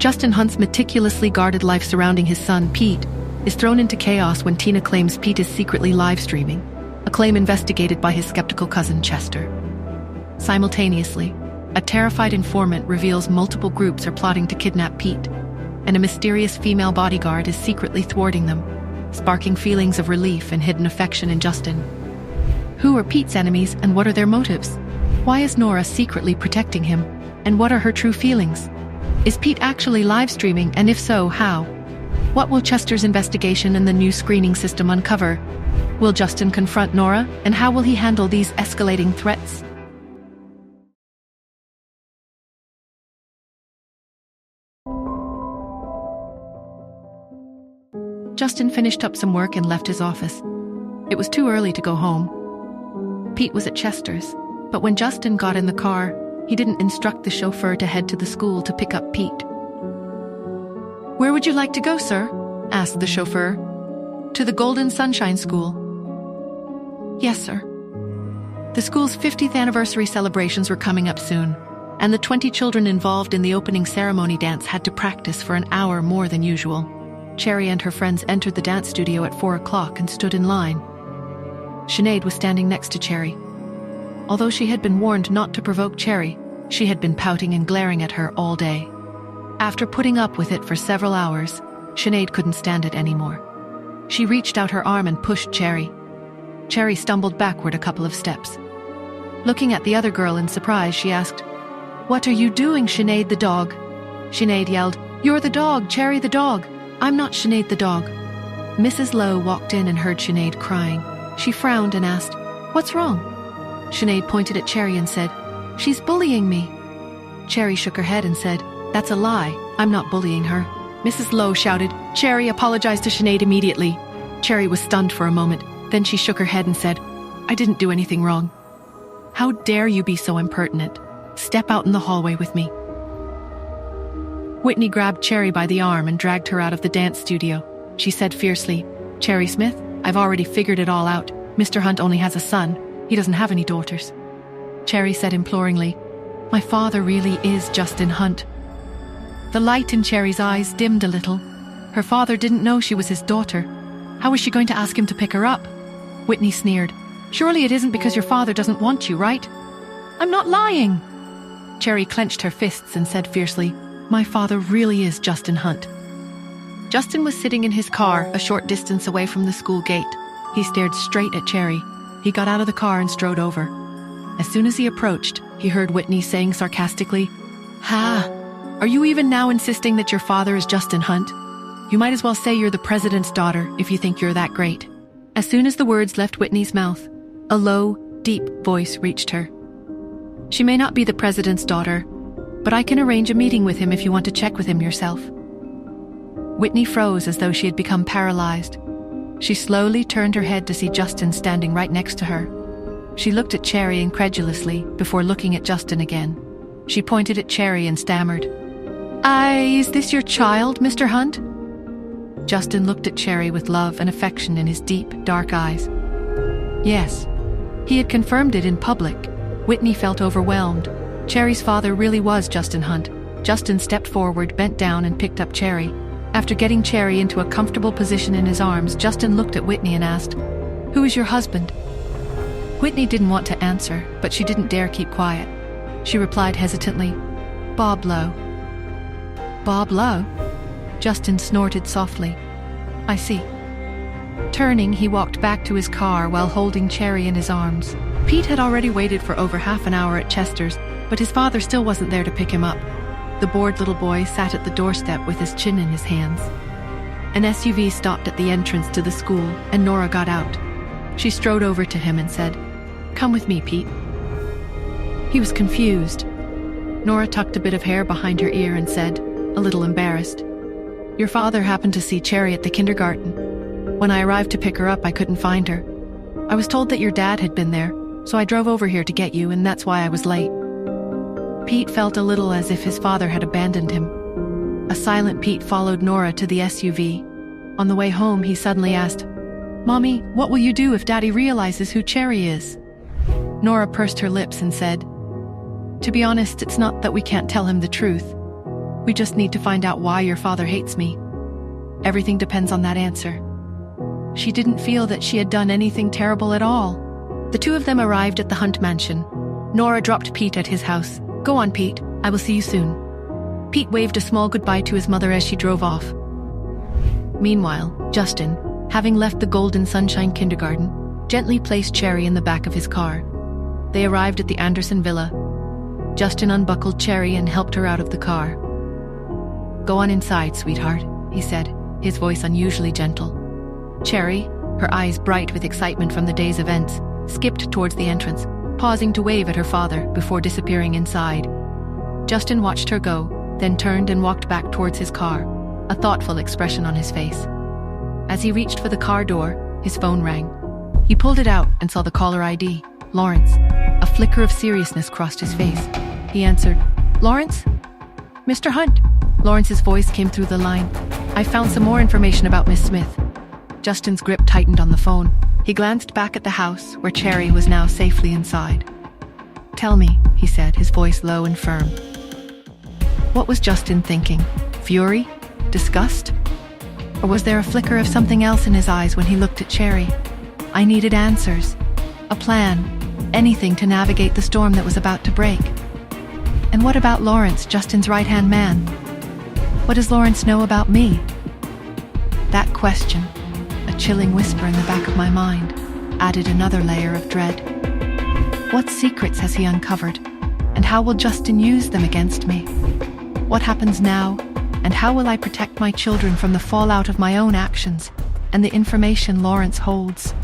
Justin Hunt's meticulously guarded life surrounding his son, Pete, is thrown into chaos when Tina claims Pete is secretly live-streaming, a claim investigated by his skeptical cousin, Chester. Simultaneously, a terrified informant reveals multiple groups are plotting to kidnap Pete, and a mysterious female bodyguard is secretly thwarting them, sparking feelings of relief and hidden affection in Justin. Who are Pete's enemies and what are their motives? Why is Nora secretly protecting him, and what are her true feelings? Is Pete actually live-streaming, and if so, how? What will Chester's investigation and the new screening system uncover? Will Justin confront Nora, and how will he handle these escalating threats? Justin finished up some work and left his office. It was too early to go home. Pete was at Chester's, but when Justin got in the car, he didn't instruct the chauffeur to head to the school to pick up Pete. "Where would you like to go, sir?" asked the chauffeur. "To the Golden Sunshine School." "Yes, sir." The school's 50th anniversary celebrations were coming up soon, and the 20 children involved in the opening ceremony dance had to practice for an hour more than usual. Cherry and her friends entered the dance studio at 4 o'clock and stood in line. Sinead was standing next to Cherry. Although she had been warned not to provoke Cherry, she had been pouting and glaring at her all day. After putting up with it for several hours, Sinead couldn't stand it anymore. She reached out her arm and pushed Cherry. Cherry stumbled backward a couple of steps. Looking at the other girl in surprise, she asked, "What are you doing, Sinead the dog?" Sinead yelled, "You're the dog, Cherry the dog. I'm not Sinead the dog." Mrs. Lowe walked in and heard Sinead crying. She frowned and asked, "What's wrong?" Sinead pointed at Cherry and said, "She's bullying me." Cherry shook her head and said, "That's a lie. I'm not bullying her." Mrs. Lowe shouted, "Cherry, apologize to Sinead immediately." Cherry was stunned for a moment. Then she shook her head and said, "I didn't do anything wrong." "How dare you be so impertinent? Step out in the hallway with me." Whitney grabbed Cherry by the arm and dragged her out of the dance studio. She said fiercely, "Cherry Smith, I've already figured it all out. Mr. Hunt only has a son. He doesn't have any daughters." Cherry said imploringly, "My father really is Justin Hunt." The light in Cherry's eyes dimmed a little. Her father didn't know she was his daughter. How was she going to ask him to pick her up? Whitney sneered, "Surely it isn't because your father doesn't want you, right?" "I'm not lying!" Cherry clenched her fists and said fiercely, "My father really is Justin Hunt." Justin was sitting in his car a short distance away from the school gate. He stared straight at Cherry. He got out of the car and strode over. As soon as he approached, he heard Whitney saying sarcastically, "Ha! Are you even now insisting that your father is Justin Hunt? You might as well say you're the president's daughter if you think you're that great." As soon as the words left Whitney's mouth, a low, deep voice reached her. "She may not be the president's daughter, but I can arrange a meeting with him if you want to check with him yourself." Whitney froze as though she had become paralyzed. She slowly turned her head to see Justin standing right next to her. She looked at Cherry incredulously before looking at Justin again. She pointed at Cherry and stammered, Is this your child, Mr. Hunt?" Justin looked at Cherry with love and affection in his deep, dark eyes. Yes. He had confirmed it in public. Whitney felt overwhelmed. Cherry's father really was Justin Hunt. Justin stepped forward, bent down, and picked up Cherry. After getting Cherry into a comfortable position in his arms, Justin looked at Whitney and asked, "Who is your husband?" Whitney didn't want to answer, but she didn't dare keep quiet. She replied hesitantly, "Bob Lowe." "Bob Lowe?" Justin snorted softly. "I see." Turning, he walked back to his car while holding Cherry in his arms. Pete had already waited for over half an hour at Chester's, but his father still wasn't there to pick him up. The bored little boy sat at the doorstep with his chin in his hands. An SUV stopped at the entrance to the school, and Nora got out. She strode over to him and said, "Come with me, Pete." He was confused. Nora tucked a bit of hair behind her ear and said, a little embarrassed, "Your father happened to see Cherry at the kindergarten. When I arrived to pick her up, I couldn't find her. I was told that your dad had been there, so I drove over here to get you, and that's why I was late." Pete felt a little as if his father had abandoned him. A silent Pete followed Nora to the SUV. On the way home, he suddenly asked, "Mommy, what will you do if Daddy realizes who Cherry is?" Nora pursed her lips and said, "To be honest, it's not that we can't tell him the truth. We just need to find out why your father hates me. Everything depends on that answer." She didn't feel that she had done anything terrible at all. The two of them arrived at the Hunt mansion. Nora dropped Pete at his house. "Go on, Pete. I will see you soon." Pete waved a small goodbye to his mother as she drove off. Meanwhile, Justin, having left the Golden Sunshine Kindergarten, gently placed Cherry in the back of his car. They arrived at the Anderson Villa. Justin unbuckled Cherry and helped her out of the car. "Go on inside, sweetheart," he said, his voice unusually gentle. Cherry, her eyes bright with excitement from the day's events, skipped towards the entrance, pausing to wave at her father before disappearing inside. Justin watched her go, then turned and walked back towards his car, a thoughtful expression on his face. As he reached for the car door, his phone rang. He pulled it out and saw the caller ID, Lawrence. A flicker of seriousness crossed his face. He answered, "Lawrence?" "Mr. Hunt." Lawrence's voice came through the line. "I found some more information about Miss Smith." Justin's grip tightened on the phone. He glanced back at the house, where Cherry was now safely inside. "Tell me," he said, his voice low and firm. What was Justin thinking? Fury? Disgust? Or was there a flicker of something else in his eyes when he looked at Cherry? I needed answers. A plan. Anything to navigate the storm that was about to break. And what about Lawrence, Justin's right-hand man? What does Lawrence know about me? That question, a chilling whisper in the back of my mind, added another layer of dread. What secrets has he uncovered? And how will Justin use them against me? What happens now? And how will I protect my children from the fallout of my own actions and the information Lawrence holds?